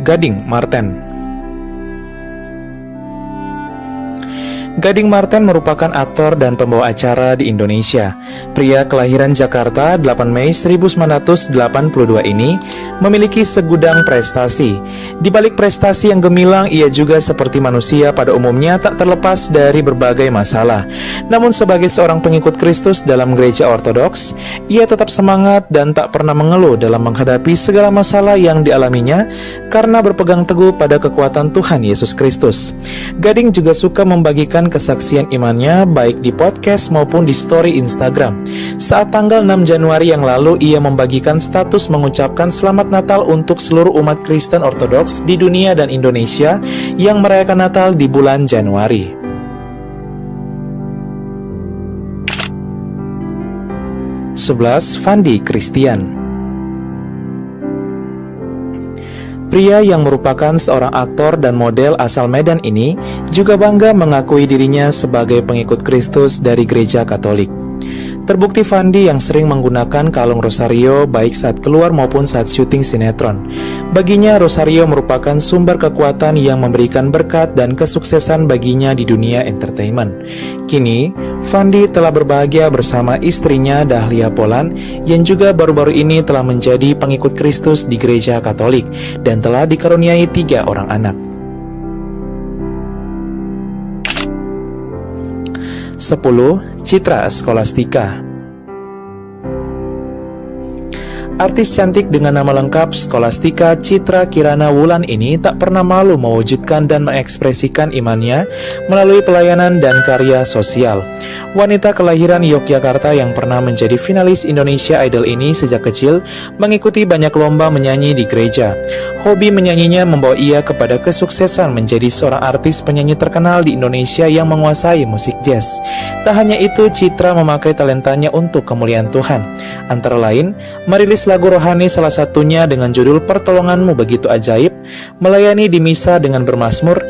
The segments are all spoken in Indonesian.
Gading Marten. Gading Marten merupakan aktor dan pembawa acara di Indonesia. Pria kelahiran Jakarta 8 Mei 1982 ini memiliki segudang prestasi. Di balik prestasi yang gemilang, ia juga seperti manusia pada umumnya tak terlepas dari berbagai masalah. Namun sebagai seorang pengikut Kristus dalam gereja Ortodoks, ia tetap semangat dan tak pernah mengeluh dalam menghadapi segala masalah yang dialaminya karena berpegang teguh pada kekuatan Tuhan Yesus Kristus. Gading juga suka membagikan kesaksian imannya baik di podcast maupun di story Instagram. Saat tanggal 6 Januari yang lalu, ia membagikan status mengucapkan Selamat Natal untuk seluruh umat Kristen Ortodoks di dunia dan Indonesia yang merayakan Natal di bulan Januari. Fandi Christian. Pria yang merupakan seorang aktor dan model asal Medan ini juga bangga mengakui dirinya sebagai pengikut Kristus dari gereja Katolik. Terbukti Fandi yang sering menggunakan kalung rosario baik saat keluar maupun saat syuting sinetron. Baginya rosario merupakan sumber kekuatan yang memberikan berkat dan kesuksesan baginya di dunia entertainment. Kini, Fandi telah berbahagia bersama istrinya Dahlia Polan yang juga baru-baru ini telah menjadi pengikut Kristus di gereja Katolik dan telah dikaruniai 3 orang anak. 10. Citra Scholastika. Artis cantik dengan nama lengkap Scholastika Citra Kirana Wulan ini tak pernah malu mewujudkan dan mengekspresikan imannya melalui pelayanan dan karya sosial. Wanita kelahiran Yogyakarta yang pernah menjadi finalis Indonesia Idol ini sejak kecil mengikuti banyak lomba menyanyi di gereja. Hobi menyanyinya membawa ia kepada kesuksesan menjadi seorang artis penyanyi terkenal di Indonesia yang menguasai musik jazz. Tak hanya itu, Citra memakai talentanya untuk kemuliaan Tuhan. Antara lain, merilis lagu rohani salah satunya dengan judul Pertolonganmu Begitu Ajaib, melayani di misa dengan bermazmur,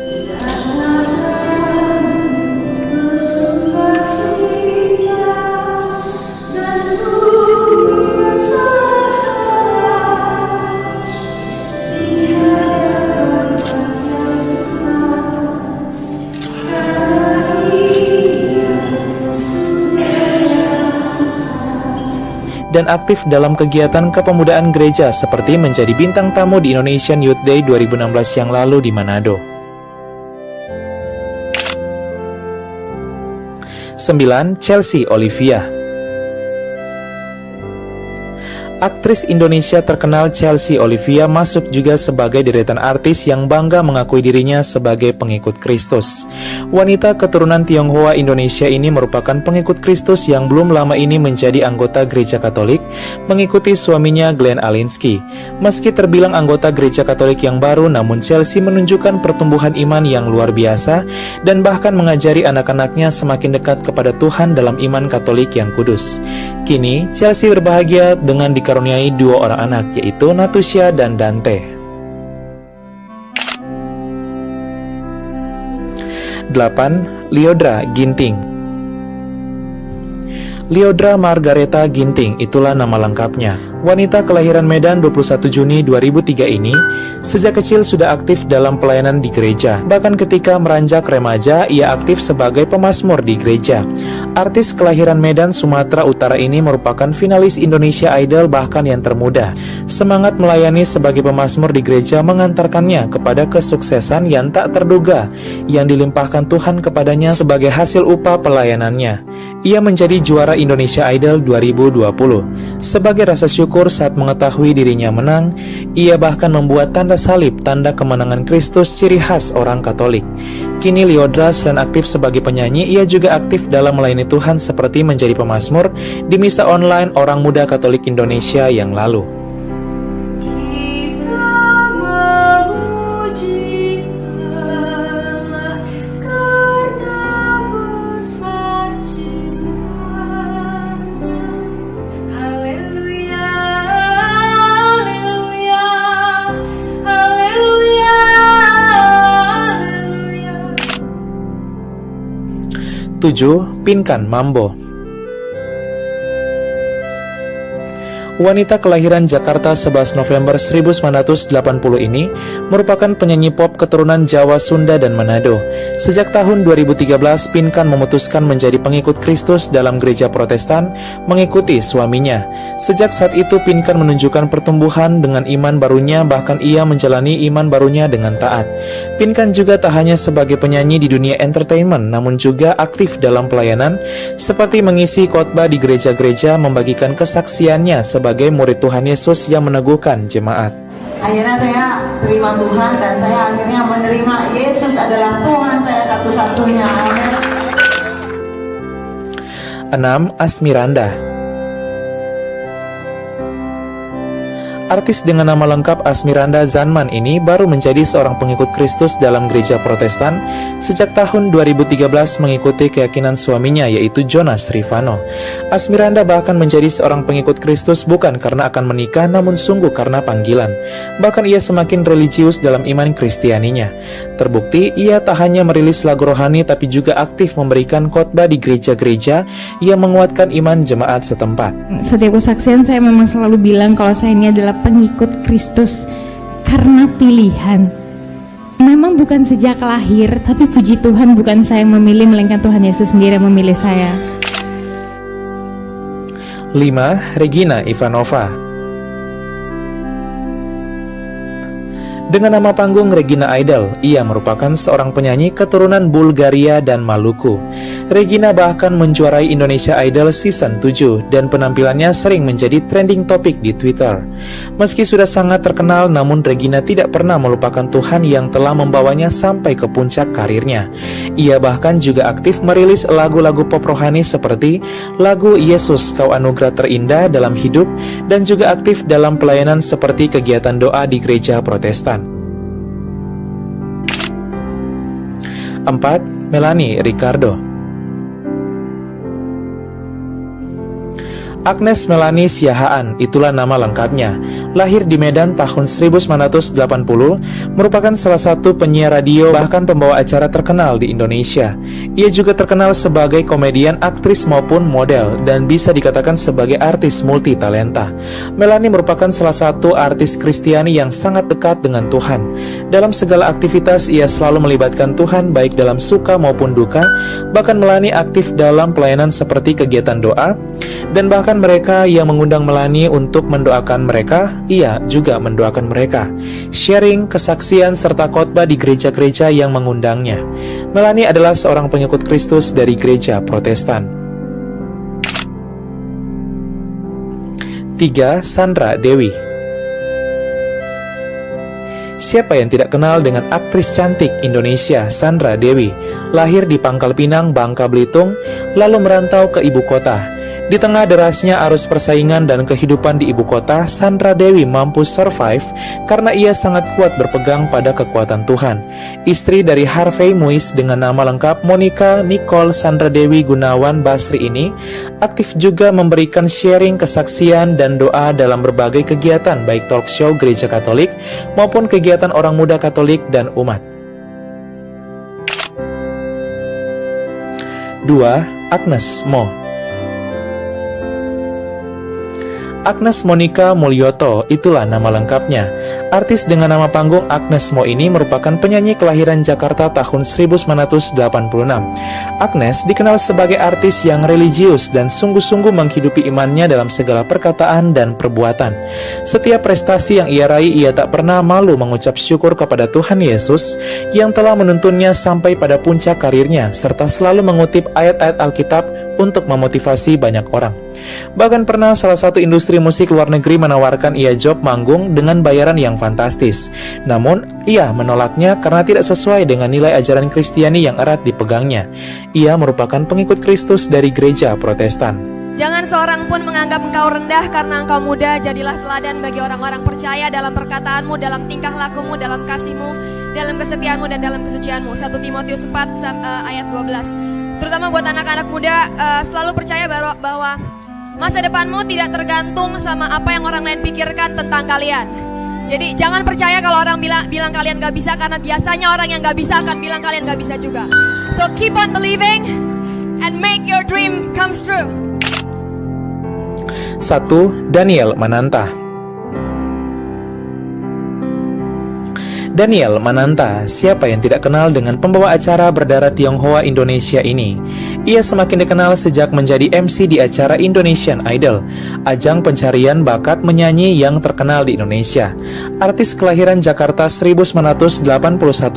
dan aktif dalam kegiatan kepemudaan gereja seperti menjadi bintang tamu di Indonesian Youth Day 2016 yang lalu di Manado. 9. Chelsea Olivia. Aktris Indonesia terkenal Chelsea Olivia masuk juga sebagai deretan artis yang bangga mengakui dirinya sebagai pengikut Kristus. Wanita keturunan Tionghoa Indonesia ini merupakan pengikut Kristus yang belum lama ini menjadi anggota gereja Katolik, mengikuti suaminya Glenn Alinsky. Meski terbilang anggota gereja Katolik yang baru, namun Chelsea menunjukkan pertumbuhan iman yang luar biasa dan bahkan mengajari anak-anaknya semakin dekat kepada Tuhan dalam iman Katolik yang kudus. Kini, Chelsea berbahagia dengan dikaruniai 2 orang anak, yaitu Natusha dan Dante. 8. Lyodra Ginting. Lyodra Margareta Ginting, itulah nama lengkapnya. Wanita kelahiran Medan 21 Juni 2003 ini sejak kecil sudah aktif dalam pelayanan di gereja. Bahkan ketika meranjak remaja, ia aktif sebagai pemazmur di gereja. Artis kelahiran Medan, Sumatera Utara ini merupakan finalis Indonesia Idol bahkan yang termuda. Semangat melayani sebagai pemazmur di gereja mengantarkannya kepada kesuksesan yang tak terduga yang dilimpahkan Tuhan kepadanya sebagai hasil upah pelayanannya. Ia menjadi juara Indonesia Idol 2020. Sebagai rasa syukur saat mengetahui dirinya menang, ia bahkan membuat tanda salib, tanda kemenangan Kristus ciri khas orang Katolik. Kini Lyodra selain aktif sebagai penyanyi, ia juga aktif dalam melayani Tuhan seperti menjadi pemazmur di misa online Orang Muda Katolik Indonesia yang lalu. Tujuh, Pinkan Mambo. Wanita kelahiran Jakarta 11 November 1980 ini merupakan penyanyi pop keturunan Jawa, Sunda, dan Manado. Sejak tahun 2013, Pinkan memutuskan menjadi pengikut Kristus dalam gereja Protestan, mengikuti suaminya. Sejak saat itu, Pinkan menunjukkan pertumbuhan dengan iman barunya, bahkan ia menjalani iman barunya dengan taat. Pinkan juga tak hanya sebagai penyanyi di dunia entertainment, namun juga aktif dalam pelayanan, seperti mengisi khotbah di gereja-gereja, membagikan kesaksiannya sebagai murid Tuhan Yesus yang meneguhkan jemaat. Akhirnya saya terima Tuhan dan saya akhirnya menerima Yesus adalah Tuhan saya satu-satunya. 6. Asmiranda. Artis dengan nama lengkap Asmiranda Zanman ini baru menjadi seorang pengikut Kristus dalam gereja Protestan sejak tahun 2013 mengikuti keyakinan suaminya yaitu Jonas Rivano. Asmiranda bahkan menjadi seorang pengikut Kristus bukan karena akan menikah namun sungguh karena panggilan. Bahkan ia semakin religius dalam iman Kristianinya. Terbukti ia tak hanya merilis lagu rohani tapi juga aktif memberikan khotbah di gereja-gereja yang menguatkan iman jemaat setempat. Setiap kesaksian saya memang selalu bilang kalau saya ini adalah pengikut Kristus karena pilihan. Memang bukan sejak lahir, tapi puji Tuhan bukan saya yang memilih, melainkan Tuhan Yesus sendiri yang memilih saya. 5. Regina Ivanova. Dengan nama panggung Regina Idol, ia merupakan seorang penyanyi keturunan Bulgaria dan Maluku. Regina bahkan menjuarai Indonesia Idol Season 7 dan penampilannya sering menjadi trending topik di Twitter. Meski sudah sangat terkenal, namun Regina tidak pernah melupakan Tuhan yang telah membawanya sampai ke puncak karirnya. Ia bahkan juga aktif merilis lagu-lagu pop rohani seperti lagu Yesus Kau Anugerah Terindah dalam hidup dan juga aktif dalam pelayanan seperti kegiatan doa di gereja Protestan. 4. Melanie Ricardo. Agnes Melanie Siahaan, itulah nama lengkapnya. Lahir di Medan tahun 1980, merupakan salah satu penyiar radio bahkan pembawa acara terkenal di Indonesia. Ia juga terkenal sebagai komedian, aktris maupun model dan bisa dikatakan sebagai artis multitalenta. Melanie merupakan salah satu artis Kristiani yang sangat dekat dengan Tuhan. Dalam segala aktivitas ia selalu melibatkan Tuhan baik dalam suka maupun duka. Bahkan Melanie aktif dalam pelayanan seperti kegiatan doa dan bahkan mereka yang mengundang Melanie untuk mendoakan mereka, ia juga mendoakan mereka. Sharing, kesaksian, serta khotbah di gereja-gereja yang mengundangnya. Melanie adalah seorang pengikut Kristus dari gereja Protestan. 3. Sandra Dewi. Siapa yang tidak kenal dengan aktris cantik Indonesia Sandra Dewi? Lahir di Pangkal Pinang, Bangka Belitung, lalu merantau ke ibu kota. Di tengah derasnya arus persaingan dan kehidupan di ibu kota, Sandra Dewi mampu survive karena ia sangat kuat berpegang pada kekuatan Tuhan. Istri dari Harvey Muiz dengan nama lengkap Monica Nicole Sandra Dewi Gunawan Basri ini aktif juga memberikan sharing kesaksian dan doa dalam berbagai kegiatan baik talk show gereja Katolik maupun kegiatan orang muda Katolik dan umat. 2. Agnes Mo. Agnes Monica Mulyoto, itulah nama lengkapnya. Artis dengan nama panggung Agnes Mo ini merupakan penyanyi kelahiran Jakarta tahun 1986. Agnes dikenal sebagai artis yang religius dan sungguh-sungguh menghidupi imannya dalam segala perkataan dan perbuatan. Setiap prestasi yang ia raih, ia tak pernah malu mengucap syukur kepada Tuhan Yesus yang telah menuntunnya sampai pada puncak karirnya, serta selalu mengutip ayat-ayat Alkitab untuk memotivasi banyak orang. Bahkan pernah salah satu industri musik luar negeri menawarkan ia job manggung dengan bayaran yang fantastis. Namun, ia menolaknya karena tidak sesuai dengan nilai ajaran Kristiani yang erat dipegangnya. Ia merupakan pengikut Kristus dari gereja Protestan. Jangan seorang pun menganggap engkau rendah karena engkau muda. Jadilah teladan bagi orang-orang percaya dalam perkataanmu, dalam tingkah lakumu, dalam kasihmu, dalam kesetiaanmu, dan dalam kesucianmu. 1 Timotius 4 ayat 12. Terutama buat anak-anak muda, selalu percaya bahwa masa depanmu tidak tergantung sama apa yang orang lain pikirkan tentang kalian. Jadi jangan percaya kalau orang bilang kalian gak bisa, karena biasanya orang yang gak bisa akan bilang kalian gak bisa juga. So keep on believing and make your dream come true. 1. Daniel Mananta. Daniel Mananta, siapa yang tidak kenal dengan pembawa acara berdarah Tionghoa Indonesia ini? Ia semakin dikenal sejak menjadi MC di acara Indonesian Idol, ajang pencarian bakat menyanyi yang terkenal di Indonesia. Artis kelahiran Jakarta 1981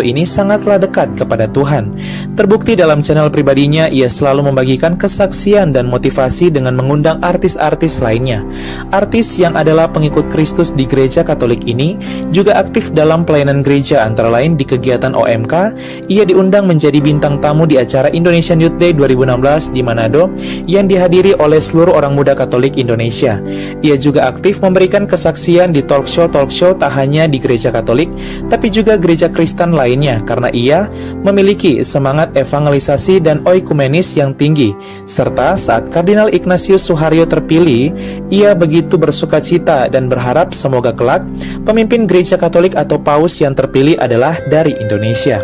ini sangatlah dekat kepada Tuhan. Terbukti dalam channel pribadinya, ia selalu membagikan kesaksian dan motivasi dengan mengundang artis-artis lainnya. Artis yang adalah pengikut Kristus di gereja Katolik ini juga aktif dalam pelayanan gereja, antara lain di kegiatan OMK. Ia diundang menjadi bintang tamu di acara Indonesian Youth Day 2016 di Manado yang dihadiri oleh seluruh orang muda Katolik Indonesia. Ia juga aktif memberikan kesaksian di talk show tak hanya di gereja Katolik, tapi juga gereja Kristen lainnya, karena ia memiliki semangat evangelisasi dan oikumenis yang tinggi. Serta saat Kardinal Ignatius Suharyo terpilih, ia begitu bersukacita dan berharap semoga kelak pemimpin gereja Katolik atau paus yang terpilih adalah dari Indonesia.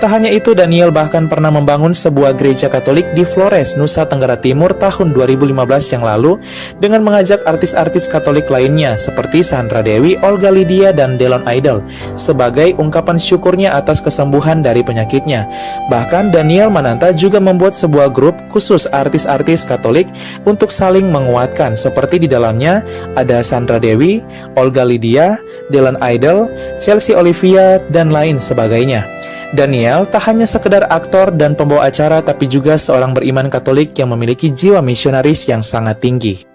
Tak hanya itu, Daniel bahkan pernah membangun sebuah gereja Katolik di Flores, Nusa Tenggara Timur tahun 2015 yang lalu dengan mengajak artis-artis Katolik lainnya seperti Sandra Dewi, Olga Lydia, dan Delon Idol sebagai ungkapan syukurnya atas kesembuhan dari penyakitnya. Bahkan Daniel Mananta juga membuat sebuah grup khusus artis-artis Katolik untuk saling menguatkan, seperti di dalamnya ada Sandra Dewi, Olga Lydia, Delon Idol, Chelsea Olivia, dan lain sebagainya. Daniel tak hanya sekedar aktor dan pembawa acara, tapi juga seorang beriman Katolik yang memiliki jiwa misionaris yang sangat tinggi.